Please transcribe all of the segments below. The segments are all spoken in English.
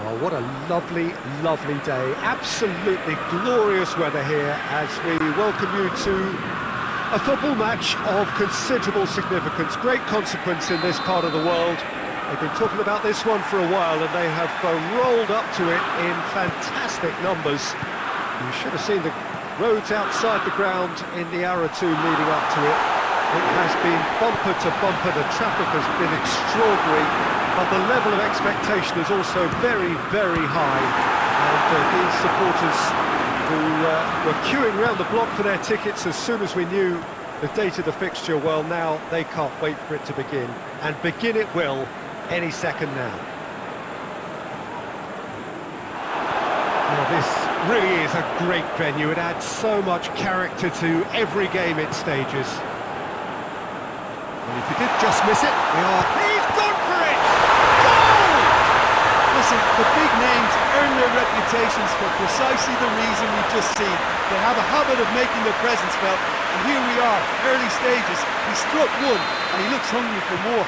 Oh, what a lovely, lovely day. Absolutely glorious weather here as we welcome you to a football match of considerable significance, great consequence in this part of the world. They've been talking about this one for a while and they have rolled up to it in fantastic numbers. You should have seen the roads outside the ground in the hour or two leading up to it. It has been bumper to bumper, the traffic has been extraordinary, but the level of expectation is also very, very high. And these supporters who were queuing round the block for their tickets as soon as we knew the date of the fixture, well, now they can't wait for it to begin. And begin it will any second now. Now this really is a great venue. It adds so much character to every game it stages. And if he did just miss it, he's gone for it! Goal! Listen, the big names earn their reputations for precisely the reason we've just seen. They have a habit of making their presence felt, and here we are, early stages. He struck one, and he looks hungry for more.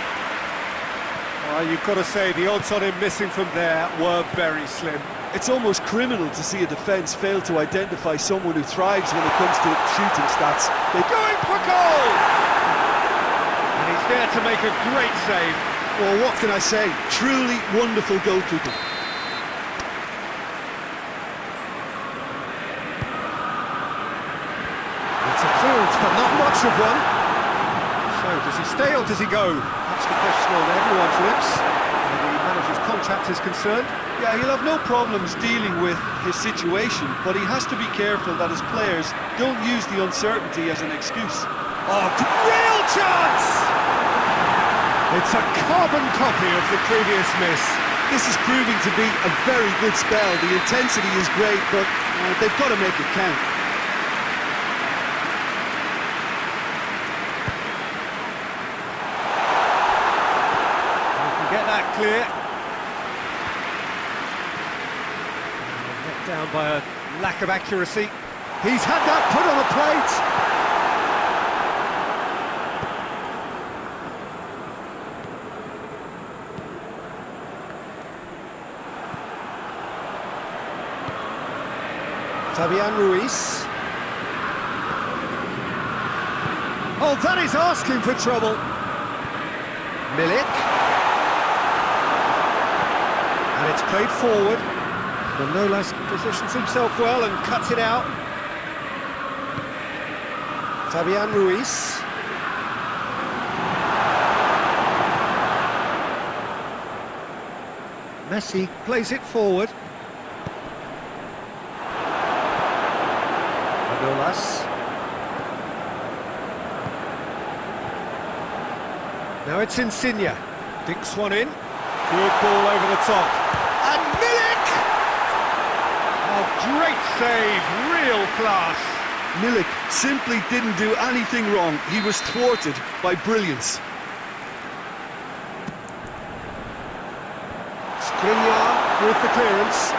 Well, you've got to say, the odds on him missing from there were very slim. It's almost criminal to see a defence fail to identify someone who thrives when it comes to shooting stats. They're going for goal! And he's there to make a great save. Well, what can I say? Truly wonderful goalkeeping. It's a clearance, but not much of one. So, does he stay or does he go? That's the question on everyone's lips. Where the manager's contract is concerned. Yeah, he'll have no problems dealing with his situation, but he has to be careful that his players don't use the uncertainty as an excuse. Oh, real chance! It's a carbon copy of the previous miss. This is proving to be a very good spell. The intensity is great, but they've got to make it count. We can get that clear. Let down by a lack of accuracy. He's had that put on a plate. Fabian Ruiz. Oh, that is asking for trouble. Milik. And it's played forward. Manolas positions himself well and cuts it out. Fabian Ruiz. Messi plays it forward. Manolas. Now it's Insigne. Dinks one in. Good ball over the top. And Milik! Oh, great save, real class. Milik simply didn't do anything wrong. He was thwarted by brilliance. Skriniar with the clearance.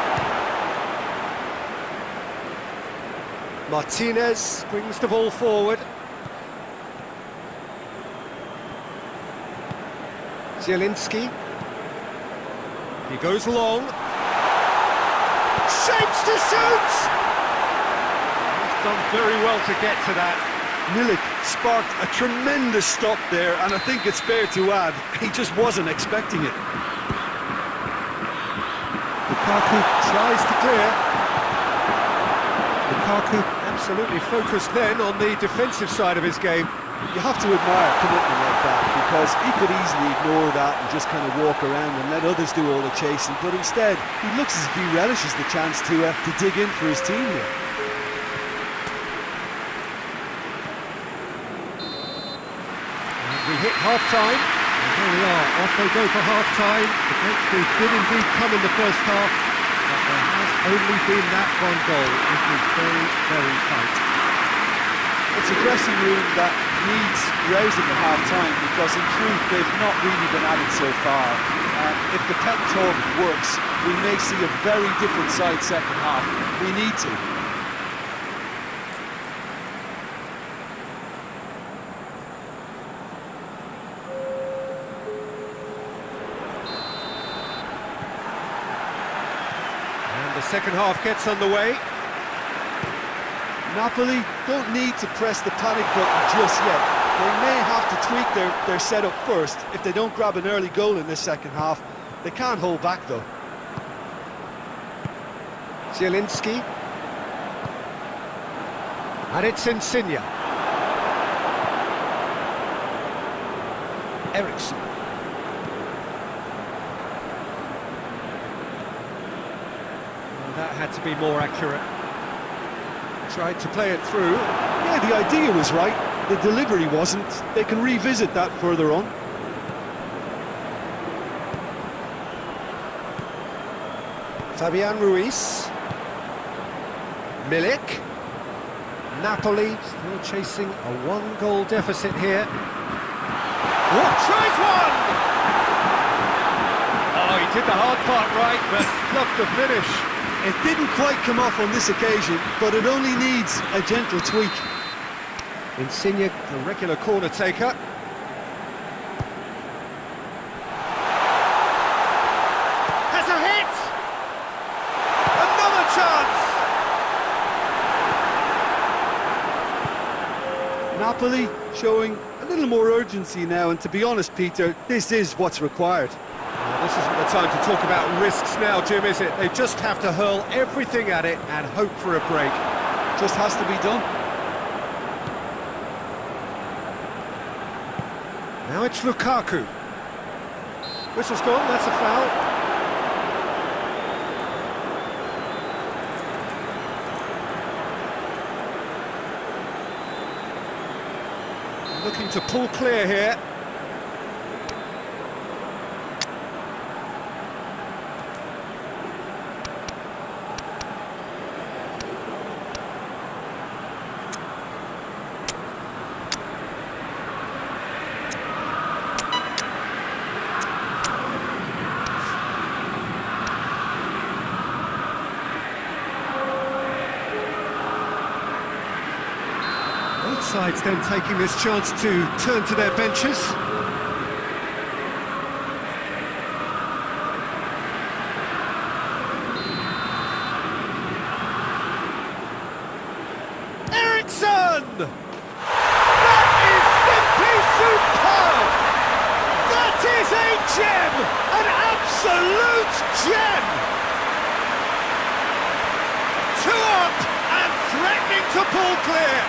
Martinez brings the ball forward. Zielinski. He goes long. Shapes to shoot! He's done very well to get to that. Milik sparked a tremendous stop there, and I think it's fair to add, he just wasn't expecting it. Lukaku tries to clear. Lukaku absolutely focused then on the defensive side of his game. You have to admire commitment like that, because he could easily ignore that and just kind of walk around and let others do all the chasing, but instead he looks as if he relishes the chance to dig in for his team here. And we hit half-time, and here we are, off they go for half-time. The breakthrough did indeed come in the first half, but there has only been that one goal. It was very, very tight. It's a dressing room that needs rousing at half-time, because in truth they've not really been at it so far. And if the pep talk works, we may see a very different side second half. We need to. And the second half gets underway. Napoli don't need to press the panic button just yet. They may have to tweak their setup first if they don't grab an early goal in this second half. They can't hold back though. Zielinski. And it's Insigne. Eriksson. Well, that had to be more accurate. Tried to play it through. Yeah, the idea was right. The delivery wasn't. They can revisit that further on. Fabian Ruiz. Milik. Napoli still chasing a one-goal deficit here. Oh, tries one! Oh, he did the hard part right, but fluffed the finish. It didn't quite come off on this occasion, but it only needs a gentle tweak. Insigne, the regular corner taker. Has a hit! Another chance! Napoli showing a little more urgency now, and to be honest, Peter, this is what's required. This isn't the time to talk about risks now, Jim, is it? They just have to hurl everything at it and hope for a break. Just has to be done. Now it's Lukaku. Whistle's gone, that's a foul. Looking to pull clear here. Both sides then taking this chance to turn to their benches. Eriksson! That is simply superb! That is a gem! An absolute gem! 2 up and threatening to pull clear.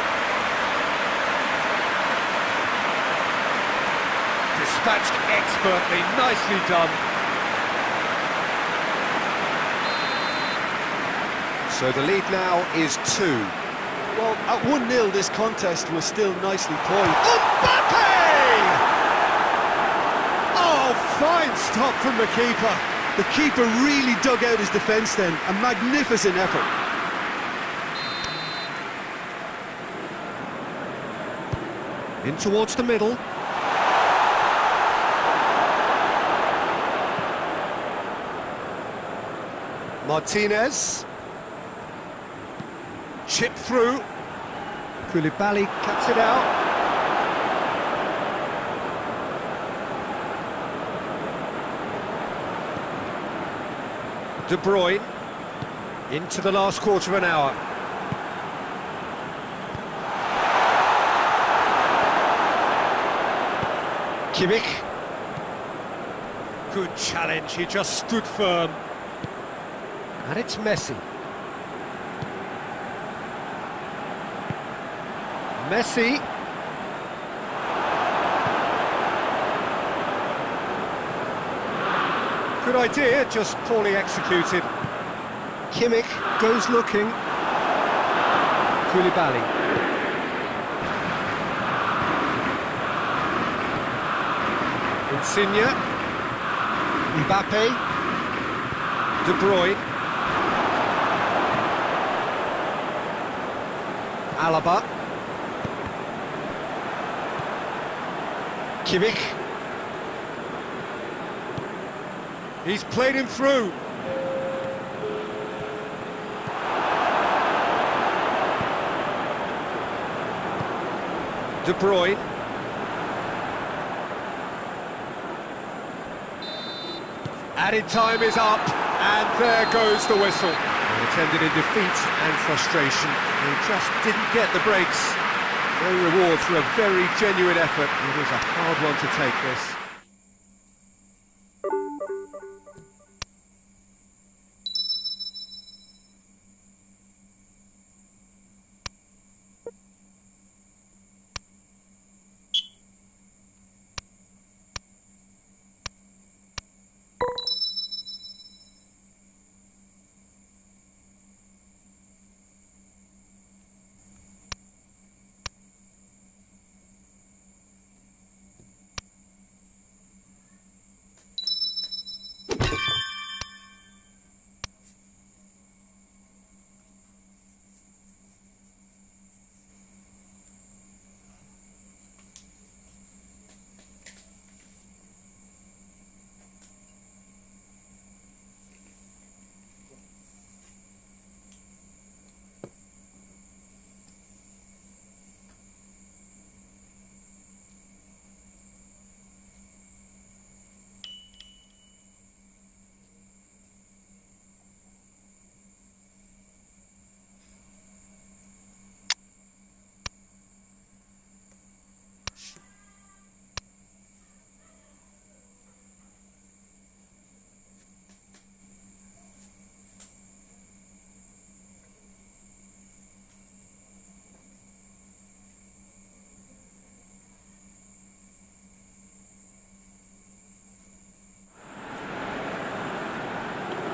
Dispatched expertly, nicely done. So the lead now is 2. Well, at 1-0, this contest was still nicely poised. Mbappe! Oh, fine stop from the keeper. The keeper really dug out his defence then. A magnificent effort. In towards the middle. Martinez. Chip through. Koulibaly cuts it out. De Bruyne. Into the last quarter of an hour. Kimmich. Good challenge, he just stood firm. And it's Messi. Messi. Good idea, just poorly executed. Kimmich goes looking. Koulibaly. Insigne. Mbappe. De Bruyne. Alaba. Kimmich. He's played him through. De Bruyne. Added time is up, And there goes the whistle. It ended in defeat and frustration. They just didn't get the breaks. No reward for a very genuine effort. It was a hard one to take, this.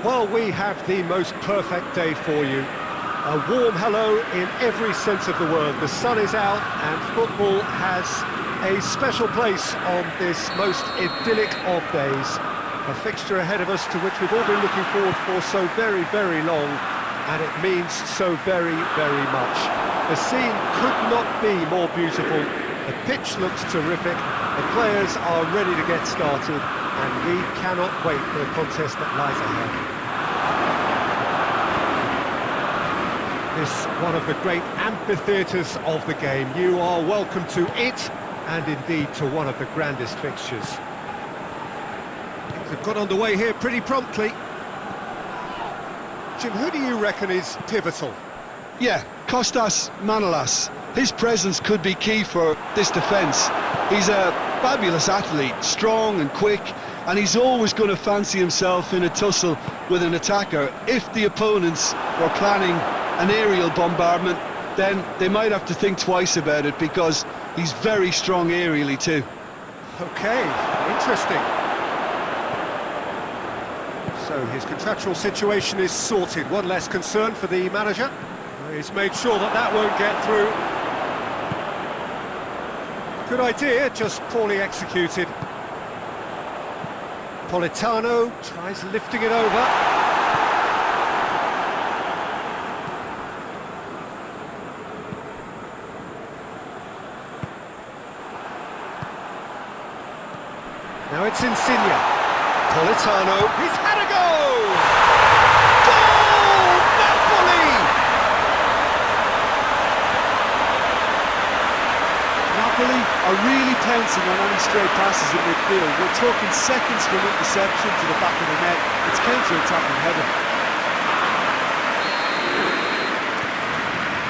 Well, we have the most perfect day for you. A warm hello in every sense of the word. The sun is out and football has a special place on this most idyllic of days. A fixture ahead of us to which we've all been looking forward for so very, very long, and it means so very, very much. The scene could not be more beautiful. The pitch looks terrific. The players are ready to get started, and we cannot wait for the contest that lies ahead. This one of the great amphitheatres of the game. You are welcome to it, and indeed to one of the grandest fixtures. Things have got underway here pretty promptly. Jim, who do you reckon is pivotal? Yeah, Kostas Manolas. His presence could be key for this defence. He's a fabulous athlete, strong and quick, and he's always going to fancy himself in a tussle with an attacker. If the opponents were planning an aerial bombardment, then they might have to think twice about it, because he's very strong aerially too. Okay, interesting. So his contractual situation is sorted. One less concern for the manager. He's made sure that that won't get through. Good idea, just poorly executed. Politano tries lifting it over. Now it's Insigne. Politano, he's had a go! Goal! Napoli! Napoli are really pouncing on any stray passes in midfield. We're talking seconds from interception to the back of the net. It's counter-attacking heaven.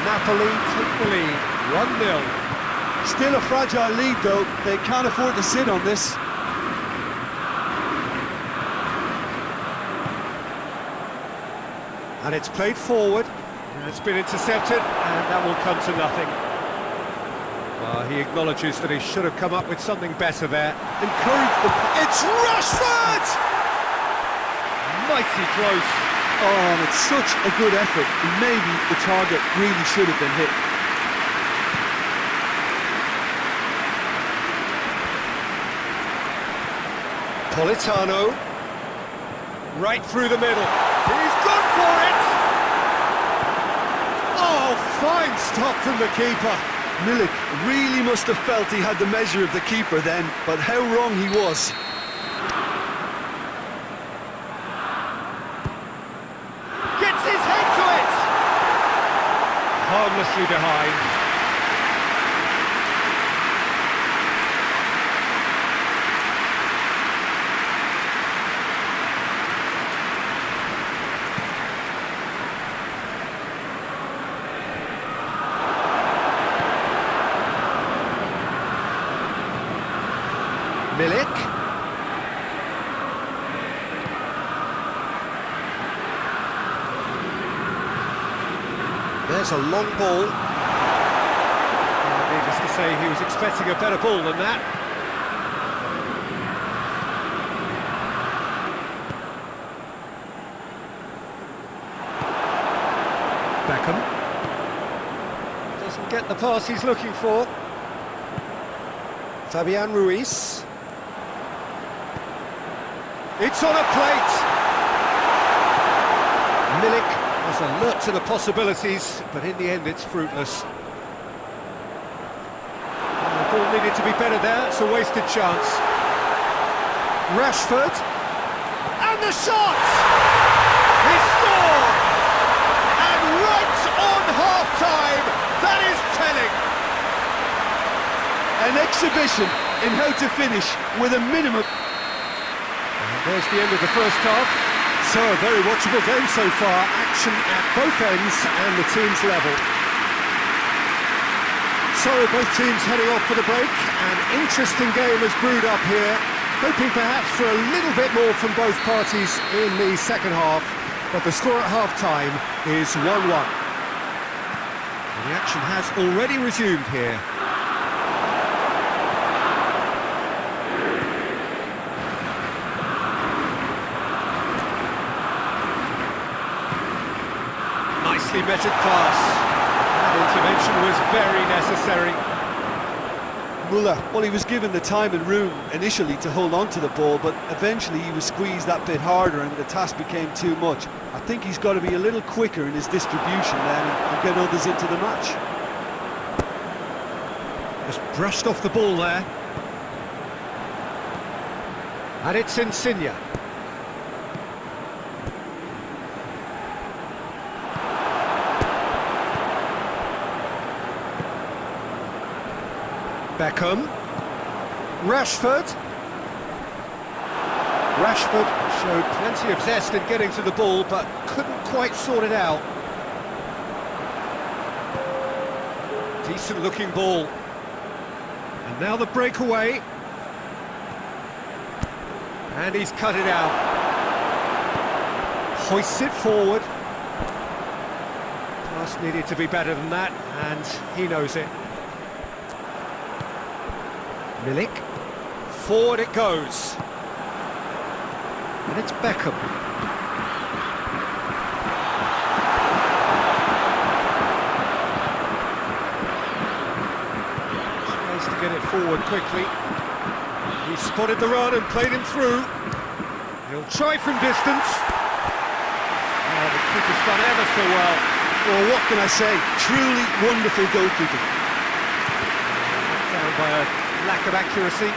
Napoli take the lead, 1-0. Still a fragile lead though. They can't afford to sit on this. And it's played forward, and it's been intercepted, and that will come to nothing. He acknowledges that he should have come up with something better there. Encourage the... It's Rashford! Mighty close. Oh, and it's such a good effort. Maybe the target really should have been hit. Politano, right through the middle. He's gone for it! Oh, fine stop from the keeper. Milik really must have felt he had the measure of the keeper then, but how wrong he was. Gets his head to it! Harmlessly behind. There's a long ball. Needless to say, he was expecting a better ball than that. Beckham. Doesn't get the pass he's looking for. Fabian Ruiz. It's on a plate. Milik was alert to the possibilities, but in the end it's fruitless. The ball needed to be better there, it's a wasted chance. Rashford, and the shot! He scored! And right on half-time, that is telling! An exhibition in how to finish with a minimum. And there's the end of the first half. So, a very watchable game so far. Action at both ends and the team's level. So, both teams heading off for the break. An interesting game has brewed up here. Hoping perhaps for a little bit more from both parties in the second half. But the score at half-time is 1-1. And the action has already resumed here. Nicely measured pass. That intervention was very necessary. Muller, well, he was given the time and room initially to hold on to the ball, but eventually he was squeezed that bit harder and the task became too much. I think he's got to be a little quicker in his distribution then and get others into the match. Just brushed off the ball there. And it's Insigne. Beckham, Rashford showed plenty of zest in getting to the ball, but couldn't quite sort it out. Decent looking ball. And now the breakaway. And he's cut it out. Hoists it forward. Pass needed to be better than that, and he knows it. Milik, forward it goes, and it's Beckham. Tries to get it forward quickly. He spotted the run and played him through. He'll try from distance. Oh, the keeper's done ever so well. Well, what can I say? Truly wonderful goalkeeping. Down by a lack of accuracy.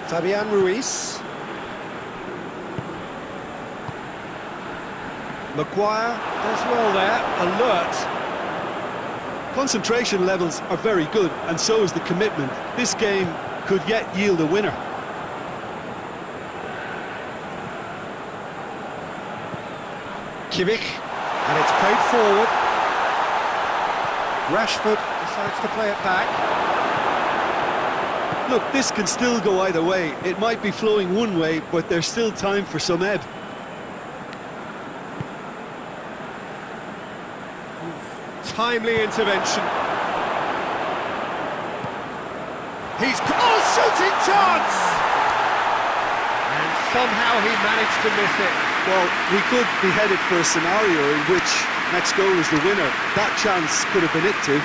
Fabian Ruiz. Maguire does well there, alert. Concentration levels are very good, and so is the commitment. This game could yet yield a winner. Kimmich, and it's played forward. Rashford decides to play it back. Look, this can still go either way. It might be flowing one way, but there's still time for some ebb. Timely intervention. Shooting chance! And somehow he managed to miss it. Well, we could be headed for a scenario in which next goal is the winner. That chance could have been it too.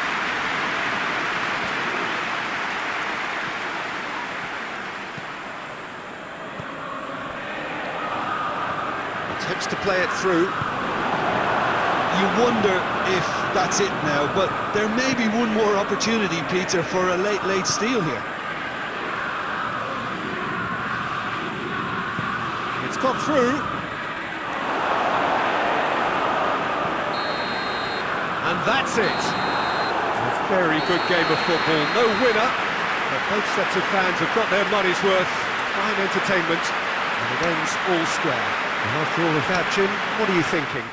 Attempts to play it through. You wonder if that's it now, but there may be one more opportunity, Peter, for a late steal here. It's got through. And that's it. A very good game of football. No winner, but both sets of fans have got their money's worth. Fine entertainment, and it ends all square. And after all of that, Jim, what are you thinking?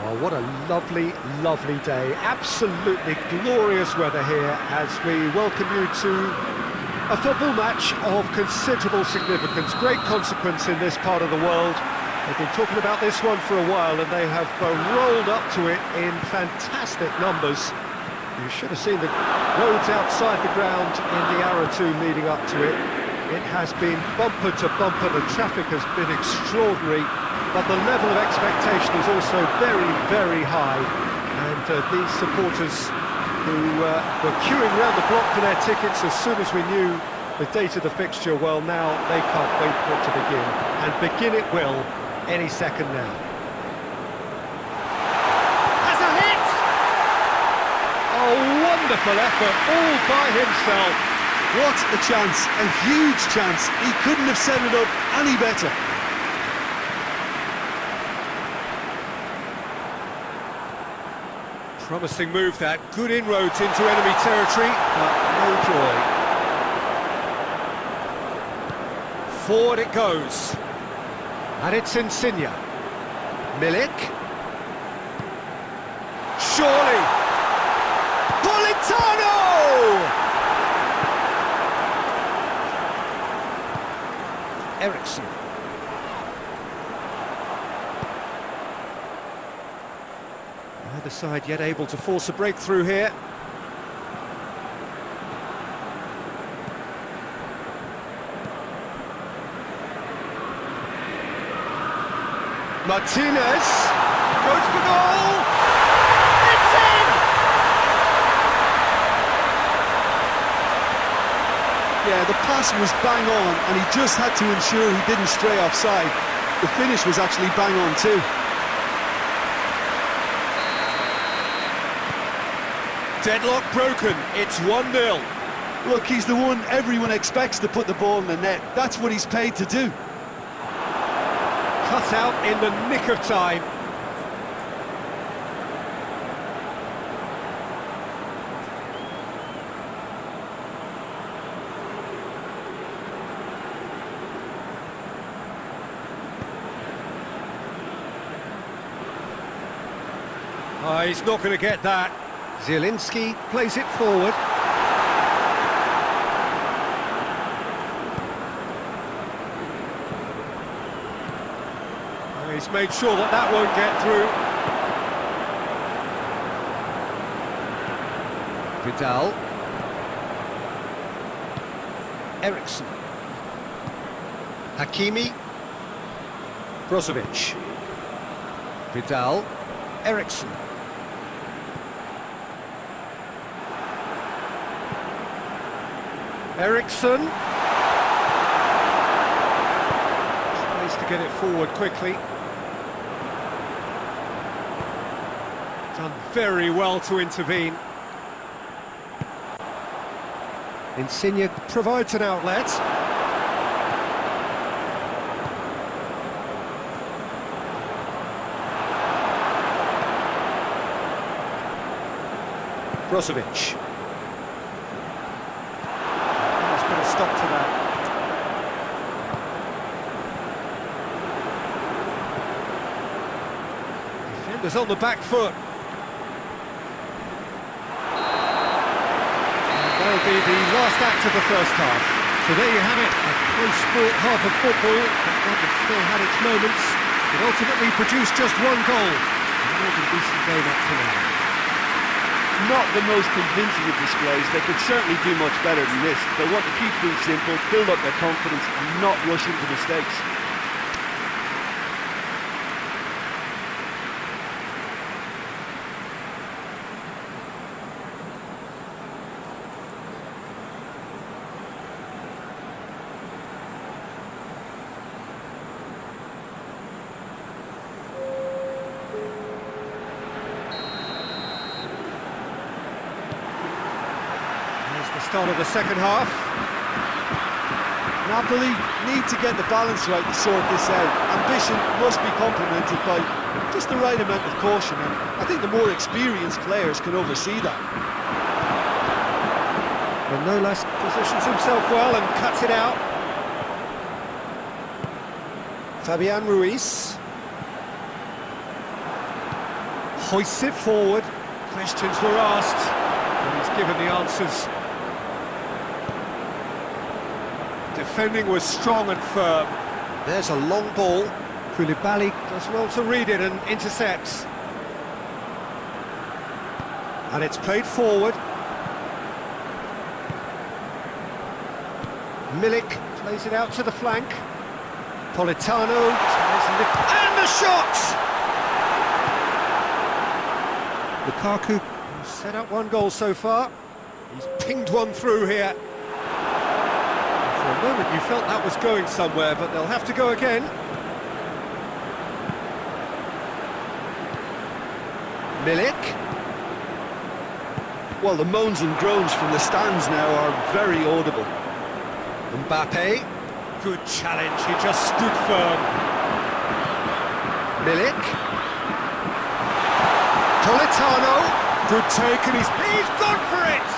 Oh, what a lovely, lovely day. Absolutely glorious weather here as we welcome you to a football match of considerable significance, great consequence in this part of the world. They've been talking about this one for a while and they have rolled up to it in fantastic numbers. You should have seen the roads outside the ground in the hour or two leading up to it. It has been bumper to bumper, the traffic has been extraordinary, but the level of expectation is also very, very high. And these supporters who were queuing around the block for their tickets as soon as we knew the date of the fixture, well, now they can't wait for it to begin. And begin it will any second now. Has a hit! Oh, wonderful effort, all by himself. What a chance, a huge chance. He couldn't have set it up any better. Promising move that, good inroads into enemy territory, but no joy. Forward it goes. And it's Insigne. Milik. Surely. Politano! Ericsson. Neither side yet able to force a breakthrough here. Martinez goes for goal! It's in! Yeah, the pass was bang on and he just had to ensure he didn't stray offside. The finish was actually bang on too. Deadlock broken, it's 1-0. Look, he's the one everyone expects to put the ball in the net. That's what he's paid to do. Cut out in the nick of time. Oh, he's not going to get that. Zielinski plays it forward. He's made sure that that won't get through. Vidal. Ericsson. Hakimi. Brozovic. Vidal. Ericsson. Ericsson. Tries to get it forward quickly. Done very well to intervene. Insigne provides an outlet. Brozovic. Let's put a stop to that. Defenders on the back foot. That'll be the last act of the first half. So there you have it, a close-fought half of football, but that has still had its moments. It ultimately produced just one goal. A more than decent game up to now. Not the most convincing of displays. They could certainly do much better than this. They want to keep things simple, build up their confidence and not rush into mistakes. Start of the second half. Napoli need to get the balance right to sort this out. Ambition must be complemented by just the right amount of caution, and I think the more experienced players can oversee that. Manolas positions himself well and cuts it out. Fabian Ruiz. hoists it forward. Questions were asked, and he's given the answers. Defending was strong and firm. There's a long ball. Koulibaly does well to read it and intercepts. And it's played forward. Milik plays it out to the flank. Politano tries to lift, and the shot! Lukaku has set up one goal so far. He's pinged one through here. For a moment you felt that was going somewhere, but they'll have to go again. Milik. Well, the moans and groans from the stands now are very audible. Mbappe, good challenge, he just stood firm. Milik. Politano, good take, and he's gone for it!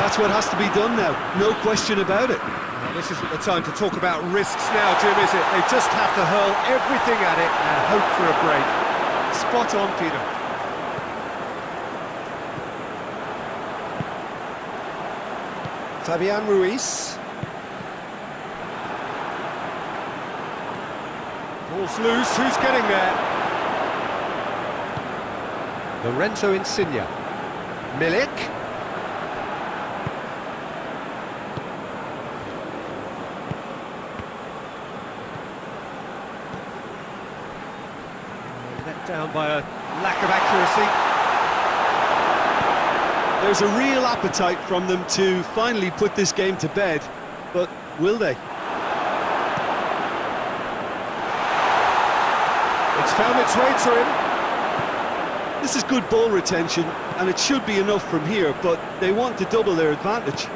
That's what has to be done now, no question about it. Now, this isn't the time to talk about risks now, Jim, is it? They just have to hurl everything at it and hope for a break. Spot on, Peter. Fabian Ruiz. Ball's loose, who's getting there? Lorenzo Insigne. Milik. Let down by a lack of accuracy. There's a real appetite from them to finally put this game to bed, but will they? It's found its way to him. This is good ball retention, and it should be enough from here, but they want to double their advantage.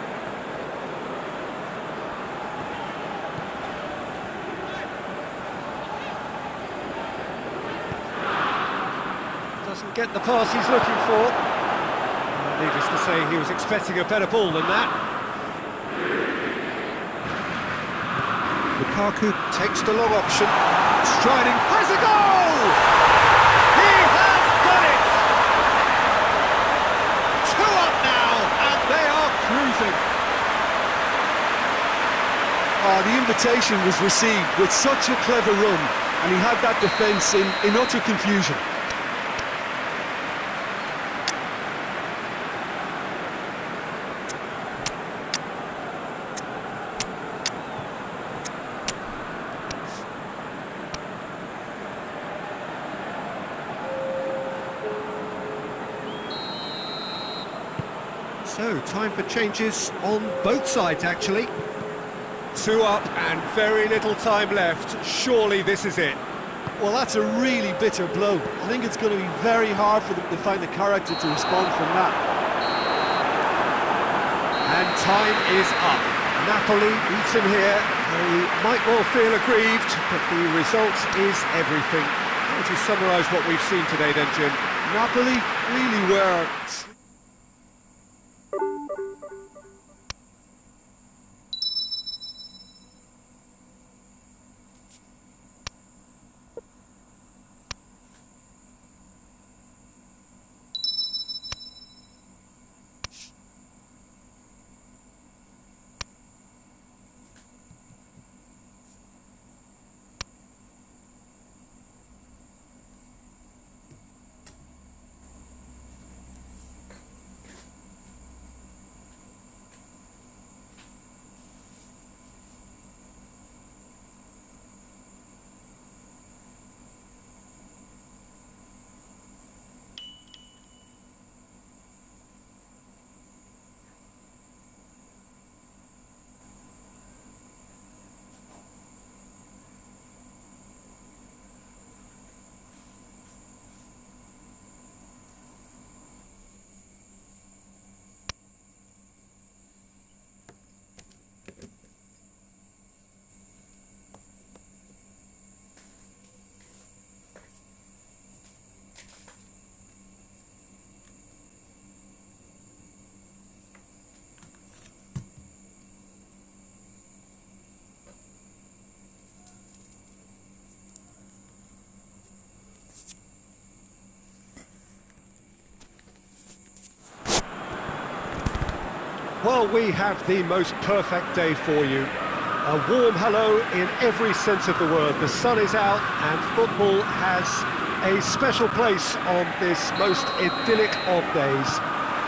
Doesn't get the pass he's looking for. Needless to say, he was expecting a better ball than that. Lukaku takes the long option, striding, has a goal! He has done it! 2 up now, and they are cruising. Oh, the invitation was received with such a clever run, and he had that defence in utter confusion. So, time for changes on both sides, actually. 2 up and very little time left. Surely this is it. Well, that's a really bitter blow. I think it's going to be very hard for them to find the character to respond from that. And time is up. Napoli beaten here. They might well feel aggrieved, but the result is everything. How would you summarise what we've seen today then, Jim? Napoli really were... Well, we have the most perfect day for you. A warm hello in every sense of the word. The sun is out and football has a special place on this most idyllic of days.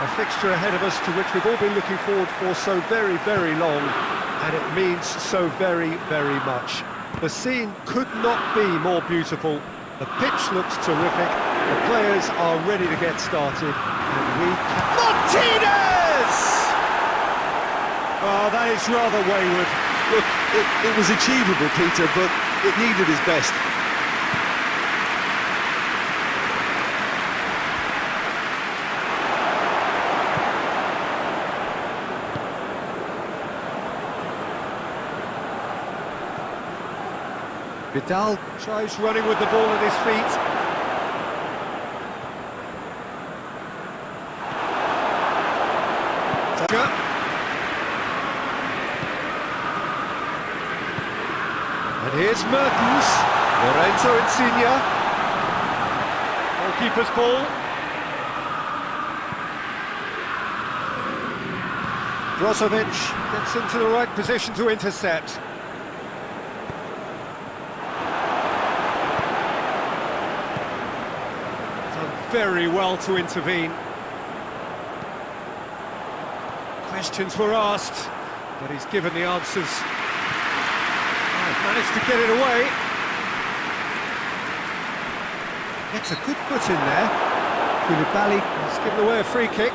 A fixture ahead of us to which we've all been looking forward for so very, very long, and it means so very, very much. The scene could not be more beautiful. The pitch looks terrific. The players are ready to get started, and we can... Martinez! Oh, that is rather wayward. Look, it was achievable, Peter, but it needed his best. Vidal tries running with the ball at his feet. And here's Mertens, Lorenzo Insigne. Goalkeeper's ball. Brozovic gets into the right position to intercept. Very well to intervene. Questions were asked, but he's given the answers. Managed to get it away. Gets a good foot in there. Koulibaly has given away a free kick.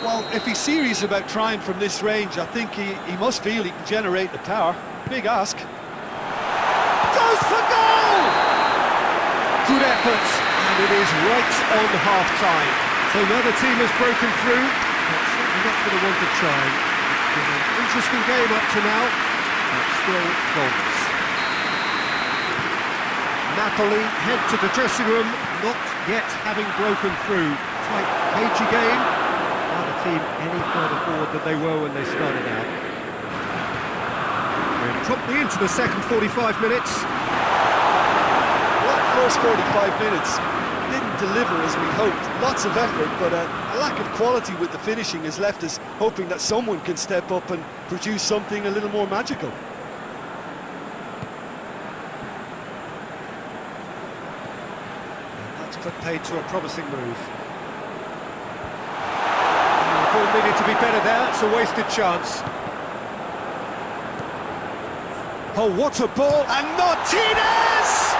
Well, if he's serious about trying from this range, I think he must feel he can generate the power. Big ask. Goes for goal! Good effort, and it is right on half-time. So now the team has broken through, but certainly not going to want to try. It's been an interesting game up to now, but still goals. Napoli head to the dressing room, not yet having broken through. Tight, cagey game. Are the team any further forward than they were when they started out? We're promptly into the second 45 minutes. Well, that first 45 minutes didn't deliver as we hoped. Lots of effort, but a lack of quality with the finishing has left us hoping that someone can step up and produce something a little more magical. That's put paid to a promising move. The ball needed to be better there, it's a wasted chance. Oh, what a ball, and Martinez!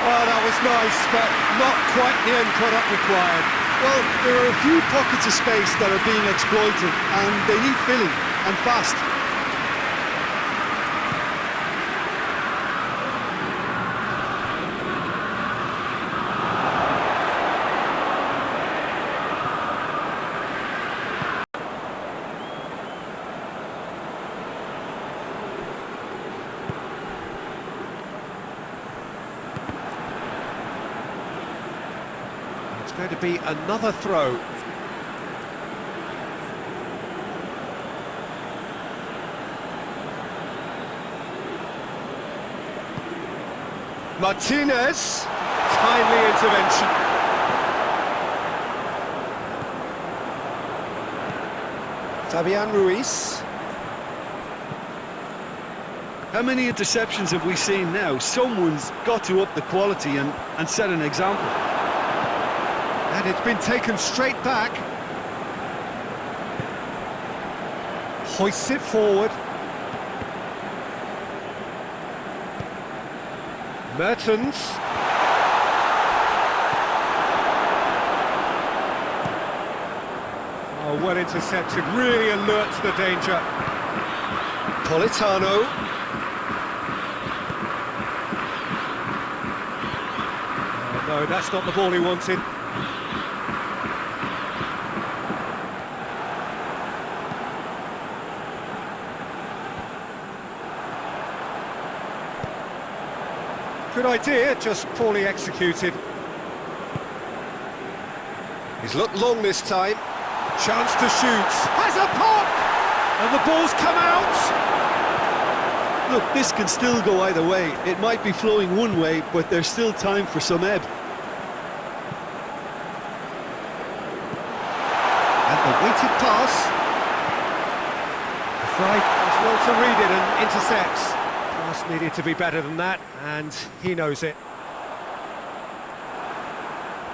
Oh, that was nice, but not quite the end product required. Well, there are a few pockets of space that are being exploited, and they need filling, and fast. It's going to be another throw. Martinez, timely intervention. Fabian Ruiz. How many interceptions have we seen now? Someone's got to up the quality and set an example. And it's been taken straight back. Hoists it forward. Mertens. Oh, well intercepted, really alert to the danger. Politano. Oh, no, that's not the ball he wanted. Good idea, just poorly executed. He's looked long this time. Chance to shoot. Has a pop! And the ball's come out! Look, this can still go either way. It might be flowing one way, but there's still time for some ebb. And the weighted pass. Fry as well to read it and intercepts. Pass needed to be better than that, and he knows it.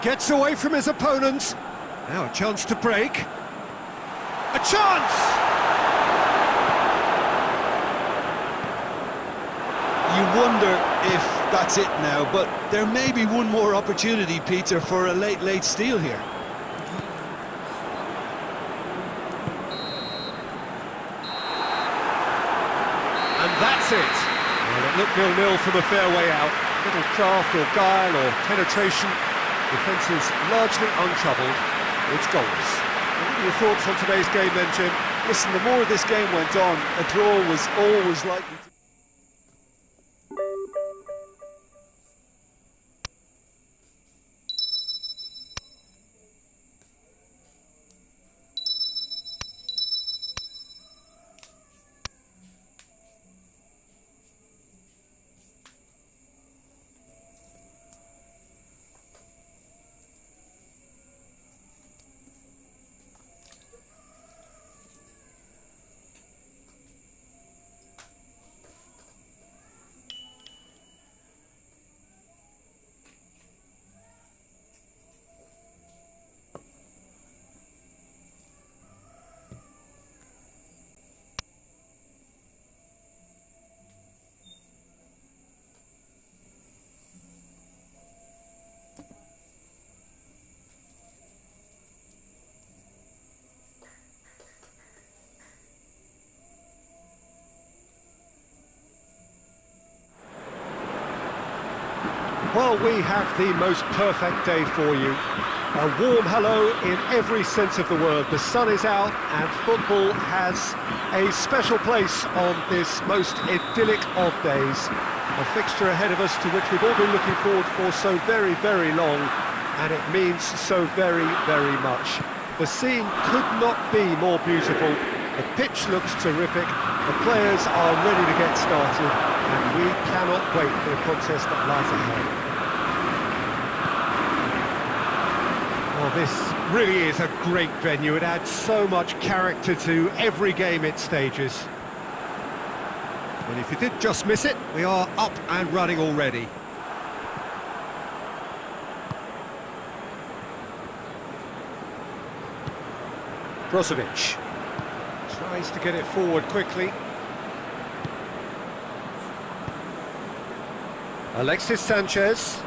Gets away from his opponent. Now a chance to break. A chance! You wonder if that's it now, but there may be one more opportunity, Peter, for a late steal here. And that's it. Well, it looked 0-0 from a fair way out. Little craft or guile or penetration. Defence is largely untroubled. It's goals. What are your thoughts on today's game then, Jim? Listen, the more this game went on, a draw was always likely to... Well, we have the most perfect day for you. A warm hello in every sense of the word. The sun is out and football has a special place on this most idyllic of days. A fixture ahead of us to which we've all been looking forward for so very, very long, and it means so very, very much. The scene could not be more beautiful. The pitch looks terrific. The players are ready to get started, and we cannot wait for the contest that lies ahead. Well, this really is a great venue. It adds so much character to every game it stages. And if you did just miss it, we are up and running already. Brozovic tries to get it forward quickly. Alexis Sanchez.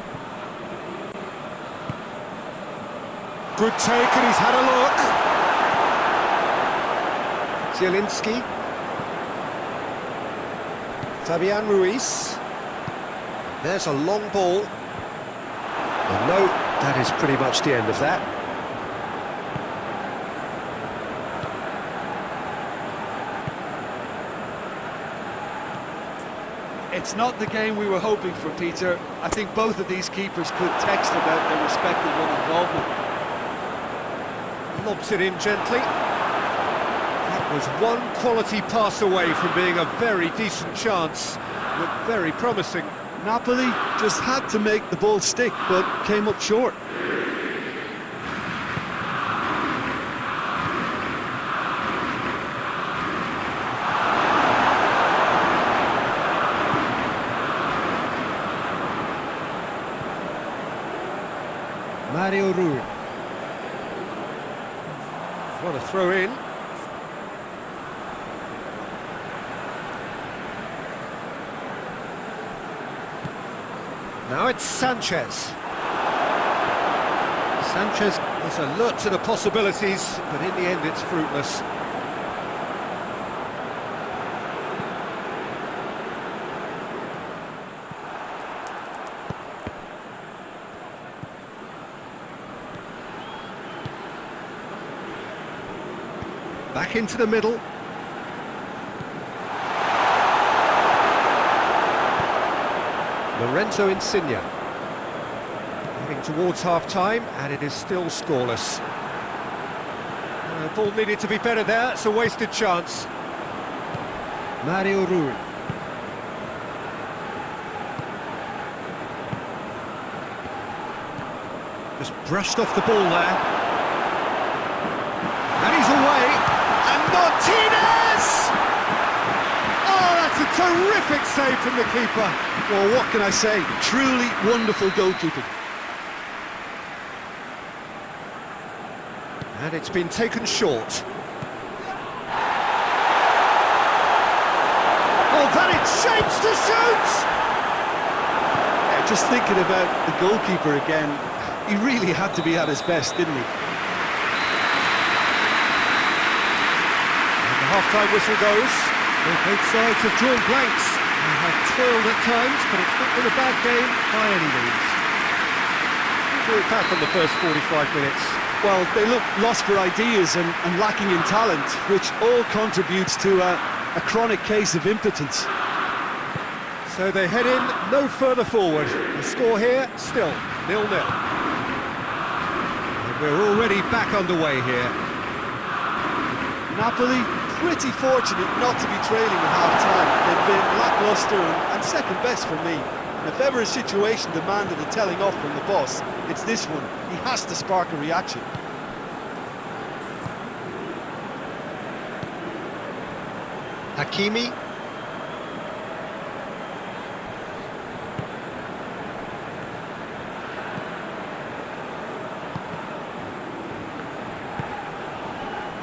Good take, and he's had a look. Zielinski. Fabian Ruiz. There's a long ball. And no, that is pretty much the end of that. It's not the game we were hoping for, Peter. I think both of these keepers could text about their respective involvement. Lobs it in gently. That was one quality pass away from being a very decent chance. Looked very promising. Napoli just had to make the ball stick, but came up short. Mario Rui. What a throw in. Now it's Sanchez. Sanchez is alert to the possibilities, but in the end it's fruitless. Back into the middle. Lorenzo Insigne. Heading towards half-time, and it is still scoreless. The ball needed to be better there, it's a wasted chance. Mario Rui. Just brushed off the ball there. And he's away. And Martinez! Oh, that's a terrific save from the keeper. Well, what can I say? Truly wonderful goalkeeping. And it's been taken short. Oh, that it shapes to shoot! Yeah, just thinking about the goalkeeper again, he really had to be at his best, didn't he? And the half-time whistle goes. Well, both sides have drawn blanks. They have toiled at times, but it's not been a bad game by any means. We'll look back on the first 45 minutes. Well, they look lost for ideas and lacking in talent, which all contributes to a chronic case of impotence. So they head in no further forward. The score here, still 0-0. And we're already back underway here. Napoli, pretty fortunate not to be trailing at half-time. They've been lacklustre and second best for me. And if ever a situation demanded a telling off from the boss, it's this one. He has to spark a reaction. Hakimi.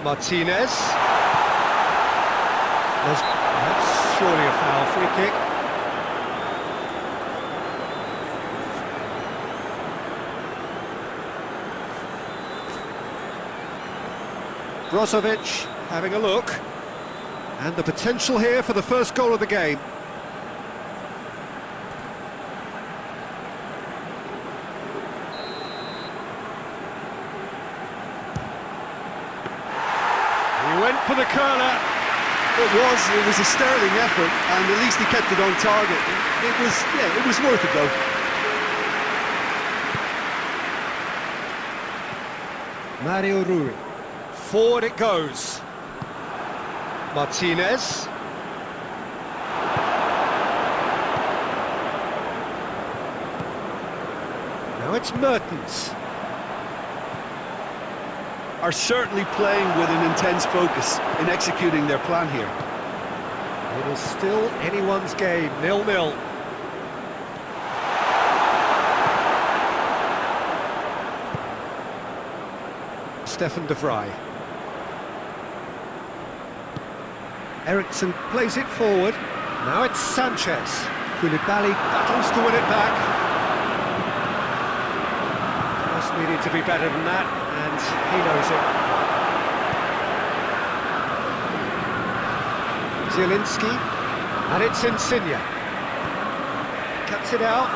Martinez. That's surely a foul, free kick. Brozovic having a look, and the potential here for the first goal of the game. He went for the curler. It was a sterling effort, and at least he kept it on target. It was worth it though. Mario Rui. Forward it goes. Martinez. Now it's Mertens. Are certainly playing with an intense focus in executing their plan here. It is still anyone's game, 0-0. Stefan de Vrij. Eriksson plays it forward. Now it's Sanchez. Koulibaly battles to win it back. Just needed to be better than that, and he knows it. Zielinski, and it's Insigne. Cuts it out.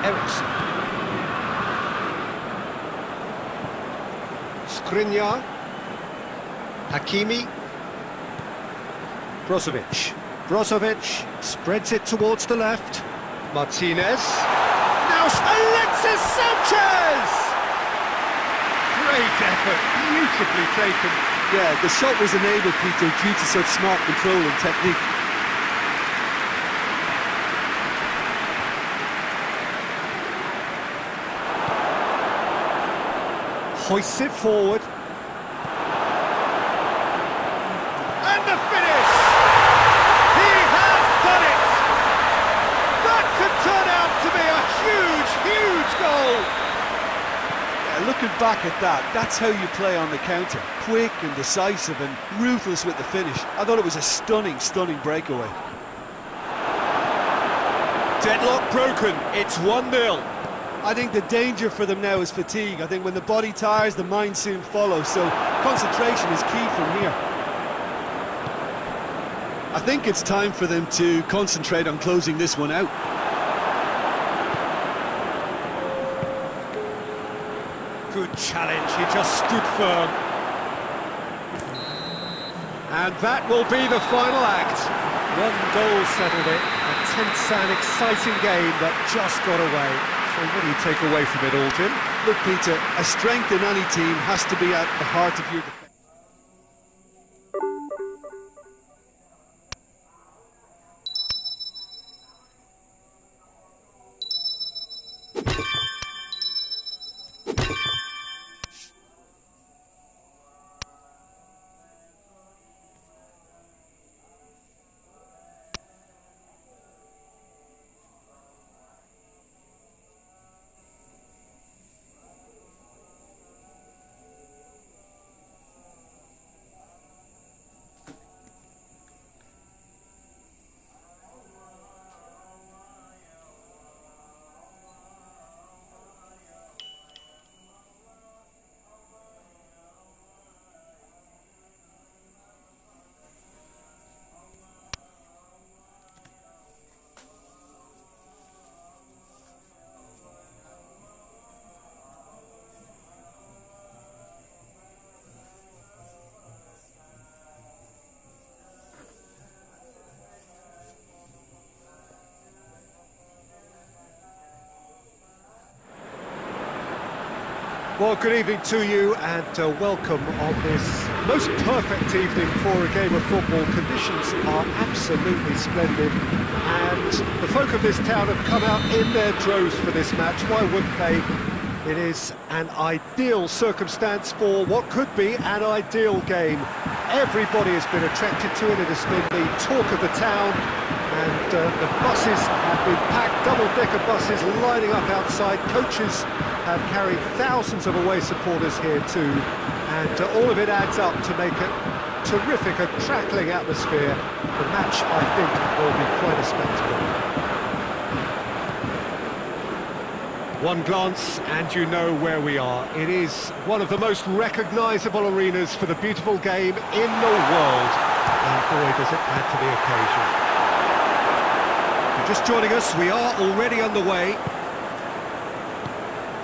Eriksson. Skriniar. Hakimi. Brozovic spreads it towards the left. Martinez. Now Alexis Sanchez! Great effort, beautifully taken. Yeah, the shot was enabled, Peter, due to such smart control and technique. Hoists it forward. And the finish! He has done it! That could turn out to be a huge, huge goal! Yeah, looking back at that, that's how you play on the counter. Quick and decisive and ruthless with the finish. I thought it was a stunning, stunning breakaway. Deadlock broken, it's 1-0. I think the danger for them now is fatigue. I think when the body tires, the mind soon follows, so concentration is key from here. I think it's time for them to concentrate on closing this one out. Good challenge, he just stood firm. And that will be the final act. One goal settled it, a tense and exciting game that just got away. So what do you take away from it all, Jim? Look, Peter, a strength in any team has to be at the heart of your defence. Well, good evening to you and welcome on this most perfect evening for a game of football. Conditions are absolutely splendid and the folk of this town have come out in their droves for this match. Why wouldn't they? It is an ideal circumstance for what could be an ideal game. Everybody has been attracted to it. It has been the talk of the town, and the buses have been packed, double-decker buses lining up outside. Coaches have carried thousands of away supporters here too, and all of it adds up to make it terrific, a crackling atmosphere. The match, I think, will be quite a spectacle. One glance and you know where we are. It is one of the most recognisable arenas for the beautiful game in the world. And boy, does it add to the occasion. If you're just joining us, we are already underway.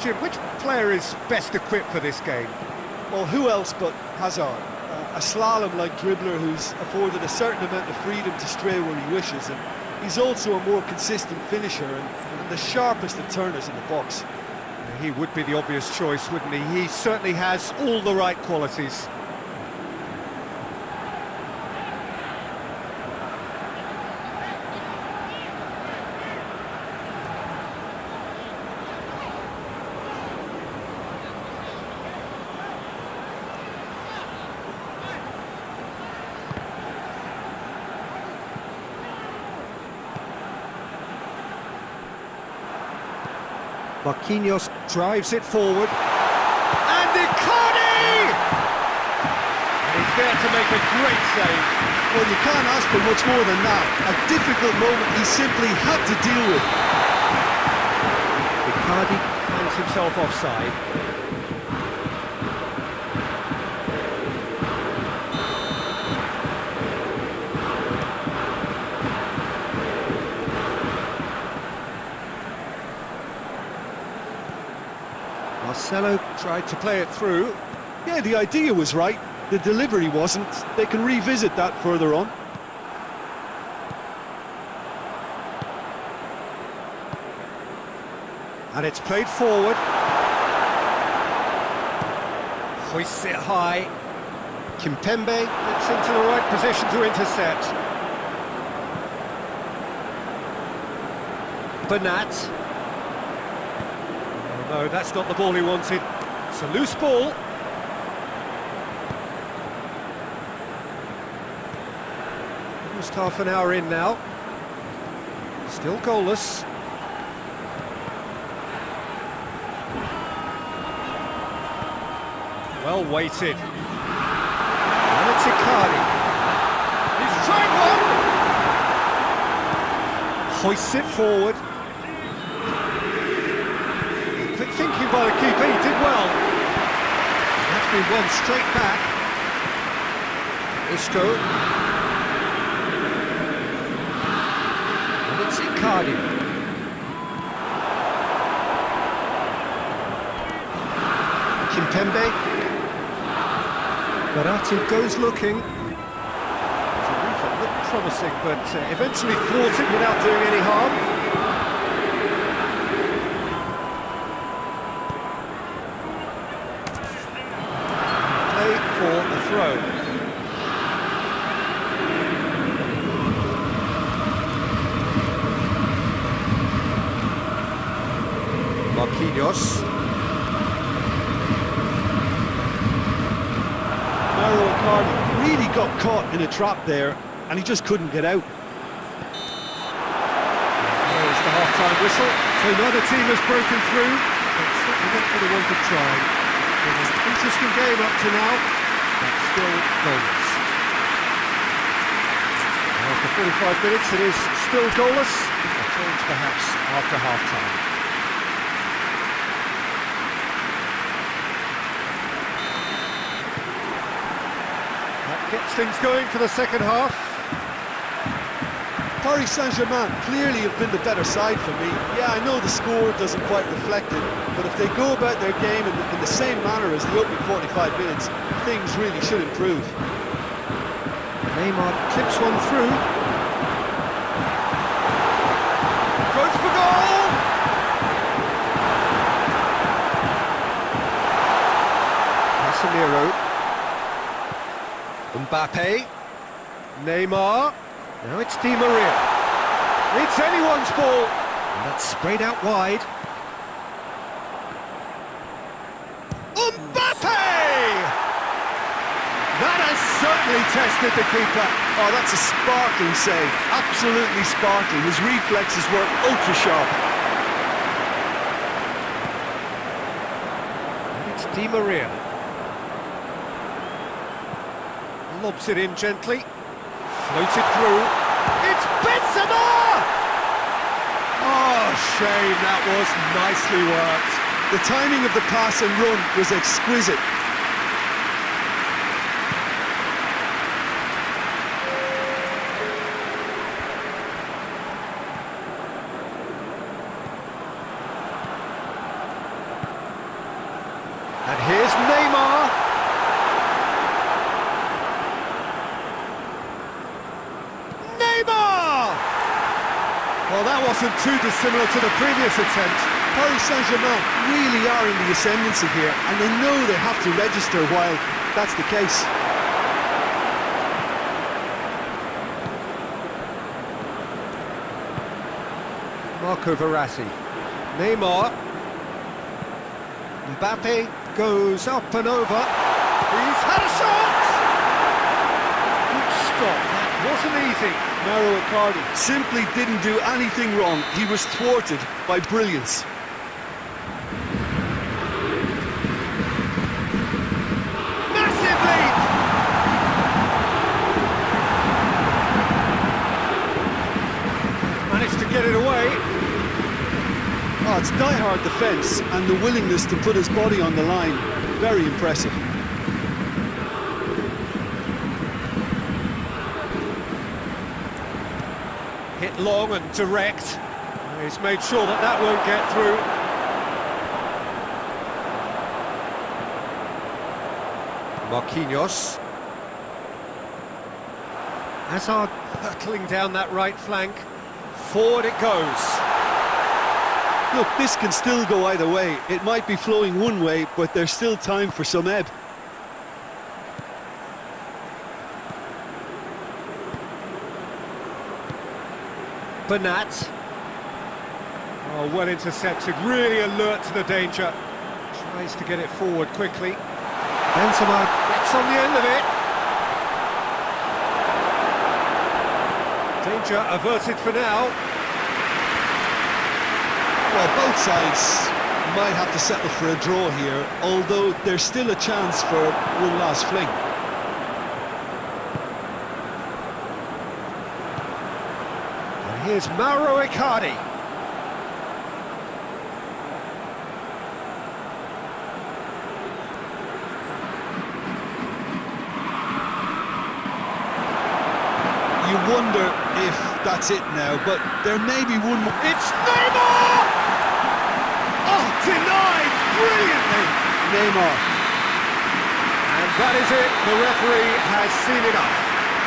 Jim, which player is best equipped for this game? Well, who else but Hazard? A slalom-like dribbler who's afforded a certain amount of freedom to stray where he wishes, and he's also a more consistent finisher and the sharpest of turners in the box. He would be the obvious choice, wouldn't he? He certainly has all the right qualities. Marquinhos drives it forward, and Ikuti! And he's there to make a great save. Well, you can't ask for much more than that. A difficult moment he simply had to deal with. Icardi finds himself offside. Marcelo tried to play it through. Yeah, the idea was right. The delivery wasn't. They can revisit that further on. And it's played forward. Hoists it high. Kimpembe gets into the right position to intercept. Bernat. No, that's not the ball he wanted. It's a loose ball. Almost half an hour in now. Still goalless. Well weighted. And it's Icardi. He's tried one! Hoists it forward. Thinking by the keeper, he did well. That's been won straight back. Isco. And it's Icardi. Kimpembe. Barati goes looking. It looked promising, but eventually thwarted without doing any harm. For the throw. Marquinhos. Mauro Icardi really got caught in a trap there, and he just couldn't get out. There's the half-time whistle. So neither team has broken through. It's certainly not for the one to try. Been an interesting game up to now. But still goalless. After 45 minutes, it is still goalless. A change perhaps after half-time. That gets things going for the second half. Paris Saint-Germain clearly have been the better side for me. Yeah, I know the score doesn't quite reflect it, but if they go about their game in the same manner as the opening 45 minutes, things really should improve. Neymar clips one through. Goes for goal! Mbappe. Neymar. Now it's Di Maria. It's anyone's ball. And that's sprayed out wide. Mbappe! That has certainly tested the keeper. Oh, that's a sparkling save. Absolutely sparkling. His reflexes were ultra sharp. And it's Di Maria. Lobs it in gently. Floated through. It's Benzema! Oh, shame, that was nicely worked. The timing of the pass and run was exquisite. And here's Neymar. Neymar! Well, that wasn't too dissimilar to the previous attempt. Paris Saint-Germain really are in the ascendancy here, and they know they have to register while that's the case. Marco Verratti. Neymar. Mbappe goes up and over. He's had a shot! Good stop, that wasn't easy. Mauro Icardi simply didn't do anything wrong. He was thwarted by brilliance. Massive lead! Managed to get it away. Oh, it's die-hard defence and the willingness to put his body on the line. Very impressive. Hit long and direct. He's made sure that that won't get through. Marquinhos. Hazard hurtling down that right flank. Forward it goes. Look, this can still go either way. It might be flowing one way, but there's still time for some ebb. Bernat. Oh, well intercepted, really alert to the danger. Tries to get it forward quickly. Benzema gets on the end of it. Danger averted for now. Well, both sides might have to settle for a draw here, although there's still a chance for one last fling. And here's Mauro Icardi. You wonder if that's it now, but there may be one more. It's Neymar! Oh, denied brilliantly! Neymar. And that is it, the referee has seen enough.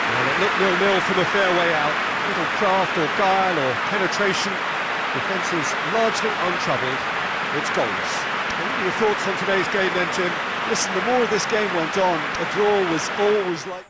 Well, it looked 0-0 from a fair way out. Little craft or guile or penetration. Defence is largely untroubled. It's goals. What are your thoughts on today's game then, Jim? Listen, the more this game went on, a draw was always like...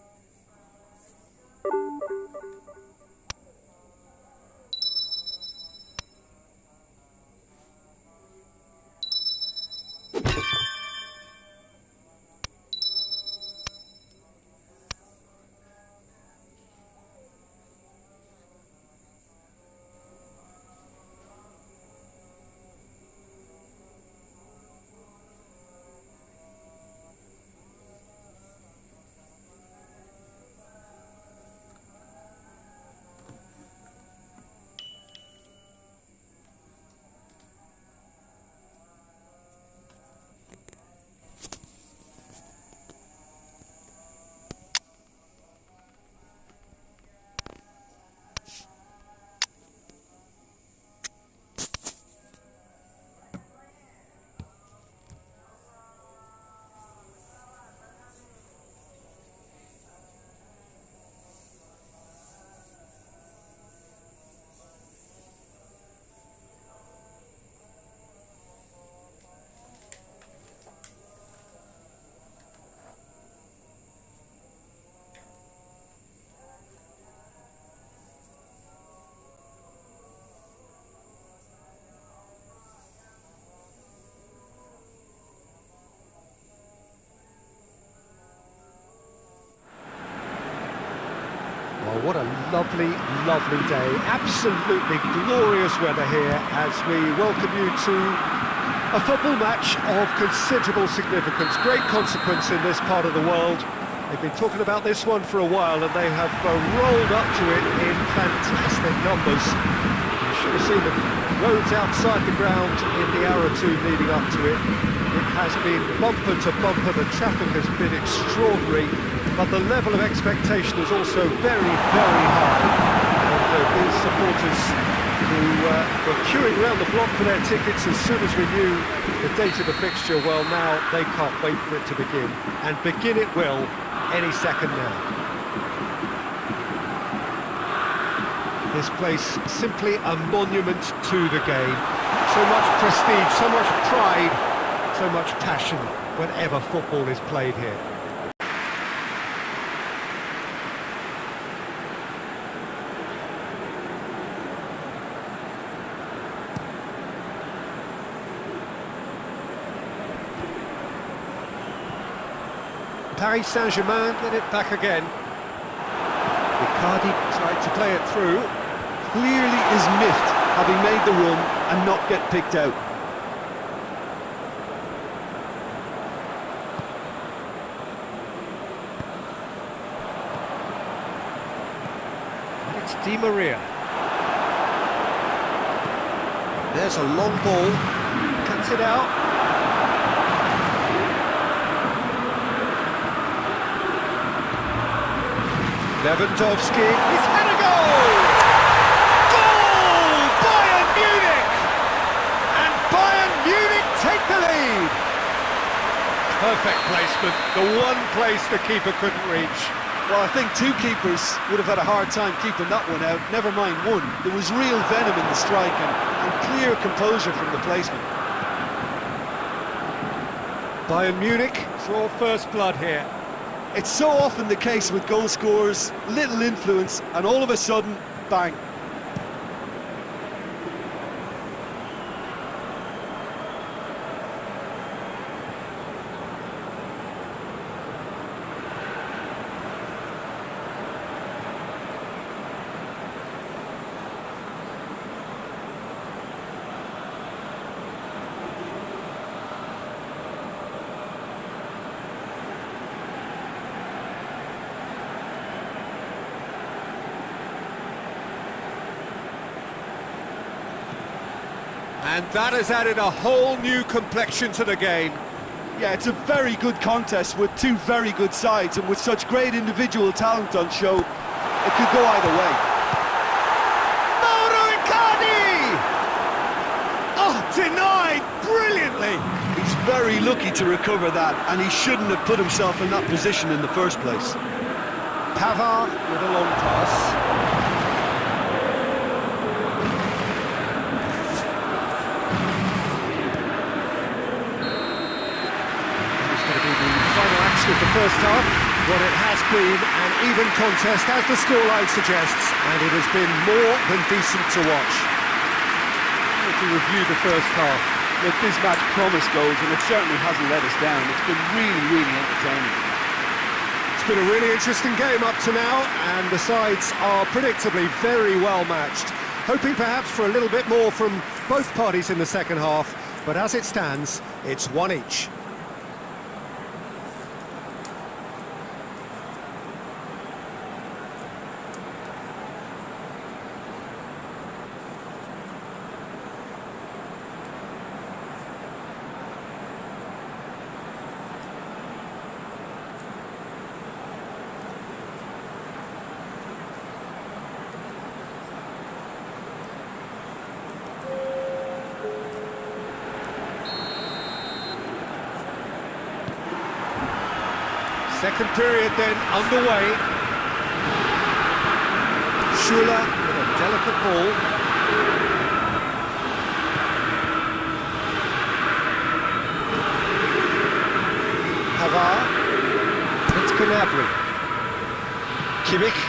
What a lovely, lovely day. Absolutely glorious weather here as we welcome you to a football match of considerable significance, great consequence in this part of the world. They've been talking about this one for a while and they have rolled up to it in fantastic numbers. You should have seen the roads outside the ground in the hour or two leading up to it. It has been bumper to bumper, the traffic has been extraordinary, but the level of expectation is also very, very high. And these supporters who were queuing around the block for their tickets as soon as we knew the date of the fixture, well now they can't wait for it to begin. And begin it will any second now. This place simply a monument to the game. So much prestige, so much pride, so much passion whenever football is played here. Paris Saint-Germain get it back again. Icardi tried to play it through. Clearly is miffed having made the run and not get picked out. It's Di Maria. There's a long ball. Cuts it out. Lewandowski, he's had a goal! Goal! Bayern Munich! And Bayern Munich take the lead! Perfect placement, the one place the keeper couldn't reach. Well, I think two keepers would have had a hard time keeping that one out, never mind one. There was real venom in the strike and clear composure from the placement. Bayern Munich saw first blood here. It's so often the case with goal scorers, little influence, and all of a sudden, bang. And that has added a whole new complexion to the game. Yeah, it's a very good contest with two very good sides, and with such great individual talent on show, it could go either way. Mauro Icardi! Oh, denied brilliantly! He's very lucky to recover that, and he shouldn't have put himself in that position in the first place. Pavard with a long pass. Of the first half, what it has been an even contest as the scoreline suggests, and it has been more than decent to watch. If we review the first half, look, this match promised goals and it certainly hasn't let us down. It's been really, really entertaining. It's been a really interesting game up to now, and the sides are predictably very well matched. Hoping perhaps for a little bit more from both parties in the second half, but as it stands, it's one each. Second period then underway. Schuler with a delicate ball. Pavard. It's Gnabry. Kimmich.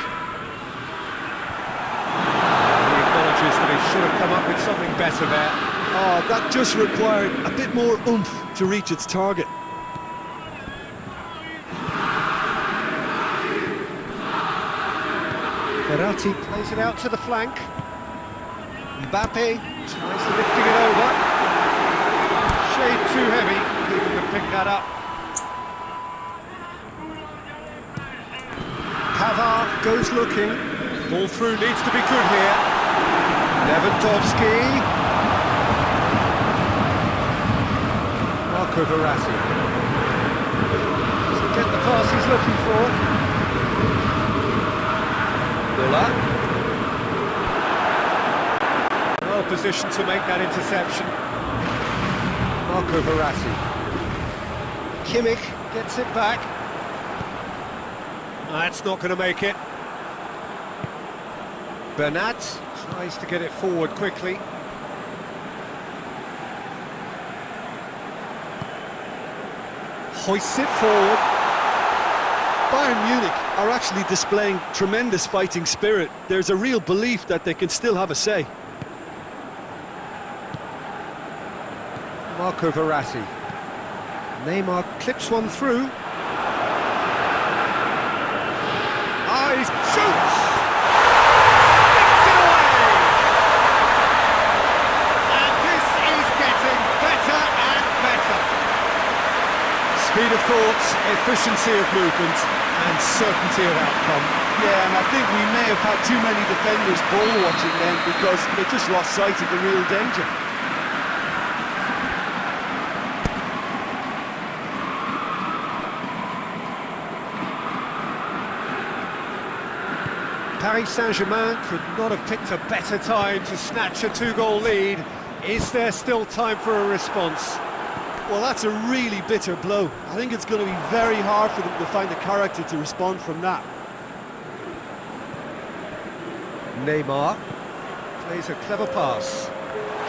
He acknowledges that he should have come up with something better there. Oh, that just required a bit more oomph to reach its target. Verratti plays it out to the flank. Mbappe tries to lifting it over. Shade too heavy, keeping to pick that up. Pavard goes looking. Ball through needs to be good here. Lewandowski. Marco Verratti. Doesn't get the pass he's looking for. Müller. Well positioned to make that interception. Marco Verratti. Kimmich gets it back. That's not going to make it. Bernat tries to get it forward quickly. Hoists it forward. Bayern Munich are actually displaying tremendous fighting spirit. There's a real belief that they can still have a say. Marco Verratti. Neymar clips one through. He shoots! Sticks it away! And this is getting better and better. Speed of thoughts, efficiency of movement, and certainty of outcome. Yeah, and I think we may have had too many defenders ball watching then because they just lost sight of the real danger. Paris Saint-Germain could not have picked a better time to snatch a two-goal lead. Is there still time for a response? Well, that's a really bitter blow. I think it's going to be very hard for them to find the character to respond from that. Neymar plays a clever pass.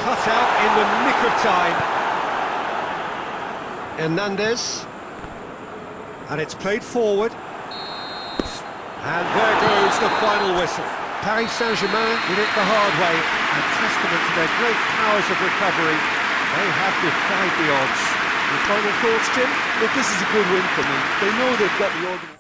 Cut out in the nick of time. Hernandez. And it's played forward. And there goes the final whistle. Paris Saint-Germain did it the hard way, a testament to their great powers of recovery. They have defied the odds. Your final thoughts, Jim? Look, this is a good win for them. They know they've got the organisation.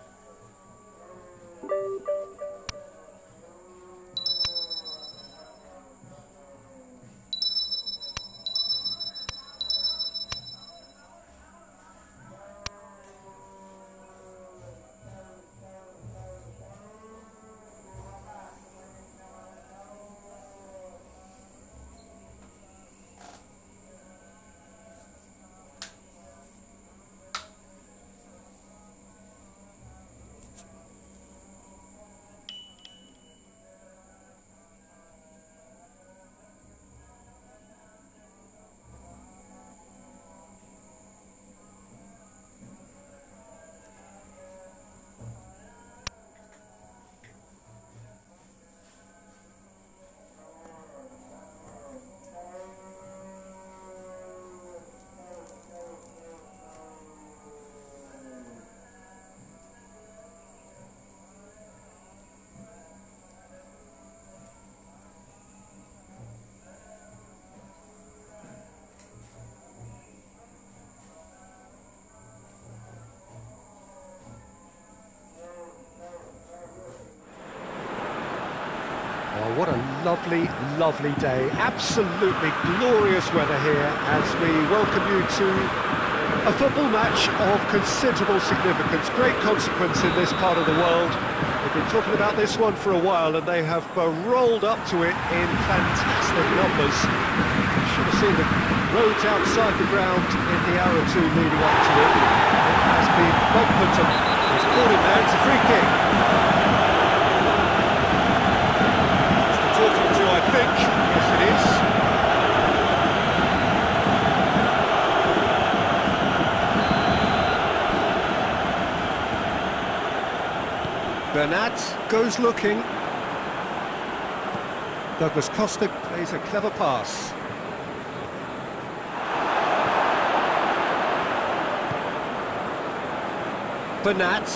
Oh, what a lovely, lovely day. Absolutely glorious weather here as we welcome you to a football match of considerable significance, great consequence in this part of the world. We've been talking about this one for a while and they have rolled up to it in fantastic numbers. You should have seen the roads outside the ground in the hour or two leading up to it. It has been Tonton. It's caught him there, it's a free kick. I think, yes it is. Bernat goes looking. Douglas Costa plays a clever pass. Bernat.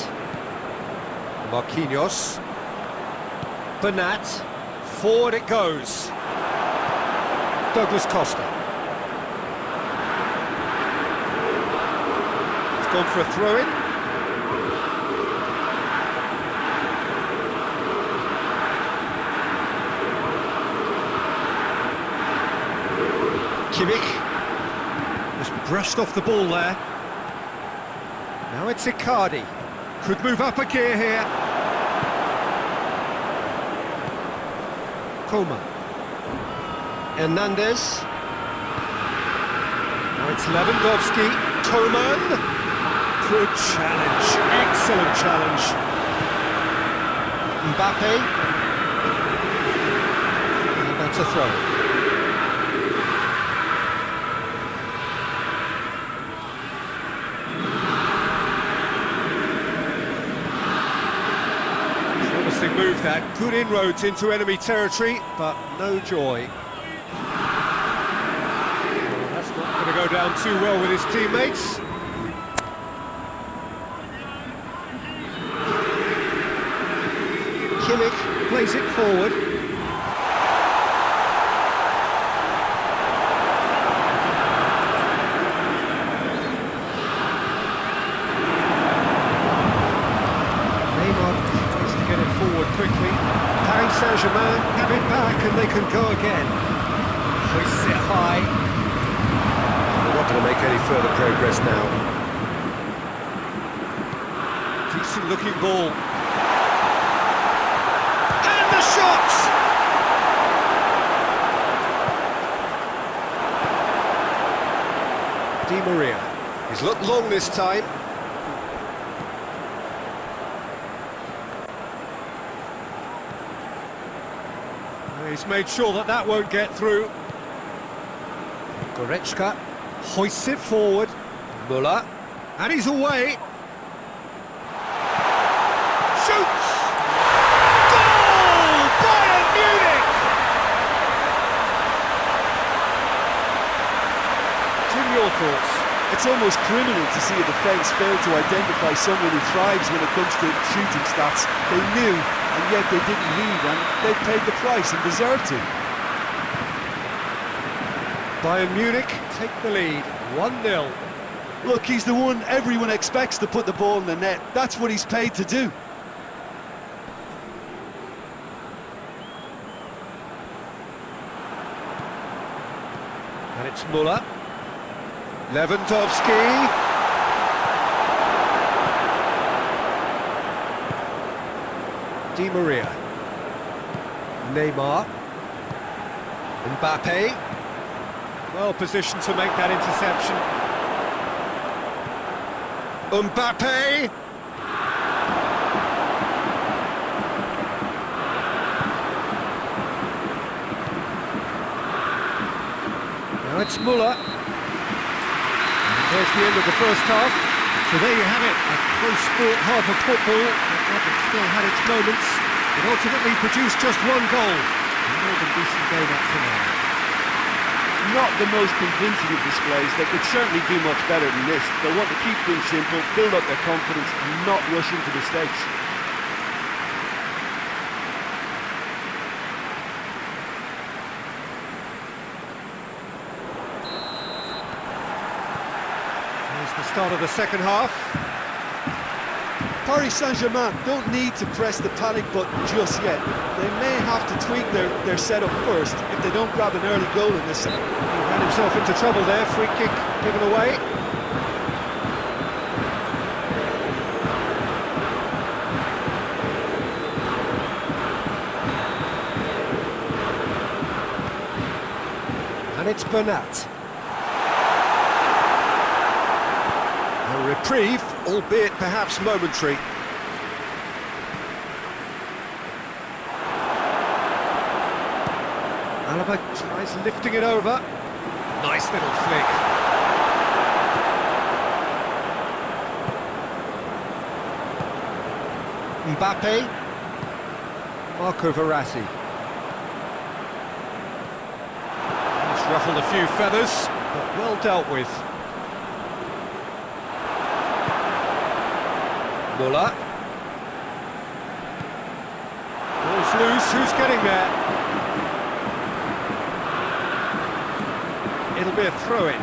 Marquinhos. Bernat. Forward it goes. Douglas Costa. It's gone for a throw-in. Kimmich. Just brushed off the ball there. Now it's Icardi. Could move up a gear here. Coman. Hernandez. Now it's Lewandowski. Coman. Good challenge. Excellent challenge. Mbappe. And that's a throw. Promising move that. Good inroads into enemy territory, but no joy. Well, that's not going to go down too well with his teammates. Kimmich plays it forward. Neymar tries to get it forward quickly. Paris Saint-Germain have it back and they can go again. Hoists it high. They're not going to make any further progress now. Decent looking ball. Shots! Di Maria. He's looked long this time. He's made sure that that won't get through. Goretzka hoists it forward. Müller. And he's away. Shoots! Your thoughts? It's almost criminal to see a defence fail to identify someone who thrives when it comes to shooting stats. They knew, and yet they didn't lead, and they paid the price and deserved to. Bayern Munich take the lead, 1-0. Look, he's the one everyone expects to put the ball in the net. That's what he's paid to do. And it's Müller. Lewandowski. Di Maria. Neymar. Mbappe. Well positioned to make that interception. Mbappe. Now it's Müller. There's the end of the first half. So there you have it, a close-fought half of football that still had its moments. It ultimately produced just one goal. A more than decent game up to now. Not the most convincing of displays. They could certainly do much better than this. They want to keep things simple, build up their confidence and not rush into mistakes. The start of the second half. Paris Saint-Germain don't need to press the panic button just yet. They may have to tweak their setup first if they don't grab an early goal in this. He ran himself into trouble there, free kick given away. And it's Bernat. Reprieve, albeit perhaps momentary. Alaba tries lifting it over. Nice little flick. Mbappe. Marco Verratti. He's ruffled a few feathers, but well dealt with. Müller. Ball's loose, who's getting there? It'll be a throw-in.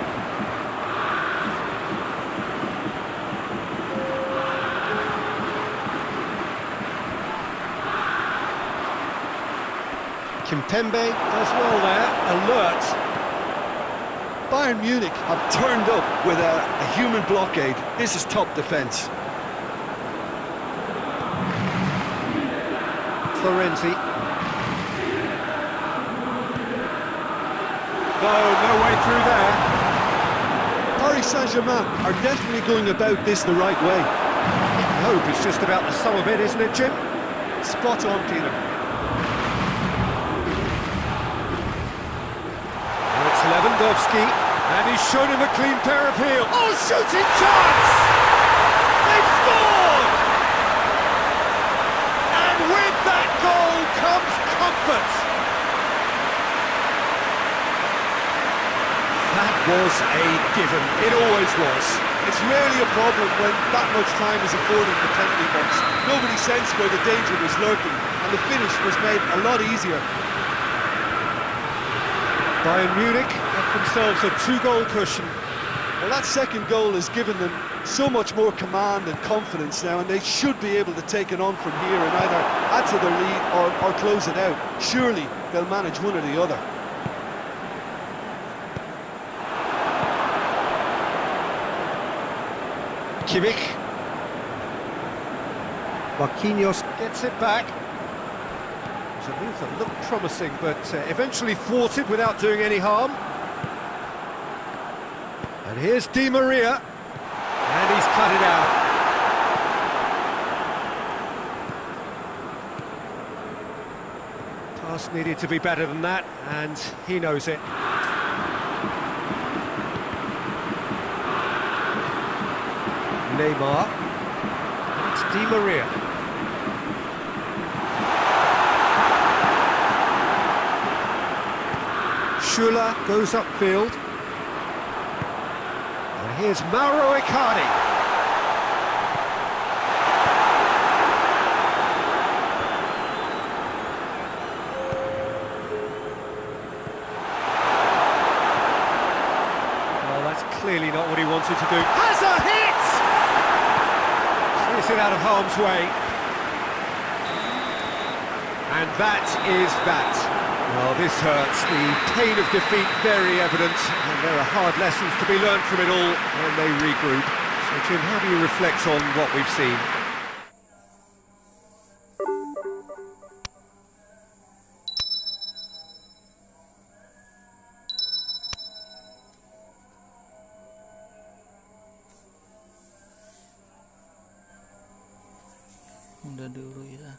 Kimpembe does well there, alert. Bayern Munich have turned up with a human blockade. This is top defence. Florenzi. No way through there. Paris Saint-Germain are definitely going about this the right way. I hope it's just about the sum of it, isn't it, Jim? Spot on, Peter. Now it's Lewandowski, and he's shown him a clean pair of heels. Oh, shooting chance! They've scored! And with that goal comes comfort. That was a given. It always was. It's rarely a problem when that much time is afforded in the penalty box. Nobody sensed where the danger was lurking, and the finish was made a lot easier. Bayern Munich have themselves a 2-goal cushion. Well, that second goal has given them so much more command and confidence now, and they should be able to take it on from here and either add to their lead or close it out. Surely they'll manage one or the other. Kimmich. Marquinhos gets it back. It was a move that looked promising, but eventually thwarted without doing any harm. And here's Di Maria, and he's cut it out. Pass needed to be better than that, and he knows it. Neymar, it's Di Maria. Schuller goes upfield. And here's Mauro Icardi. Well, that's clearly not what he wanted to do. Has a hit! Clears it out of harm's way. And that is that. Well, this hurts. The pain of defeat very evident, and there are hard lessons to be learned from it all when they regroup. So, Jim, how do you reflect on what we've seen? Udah dulu ya.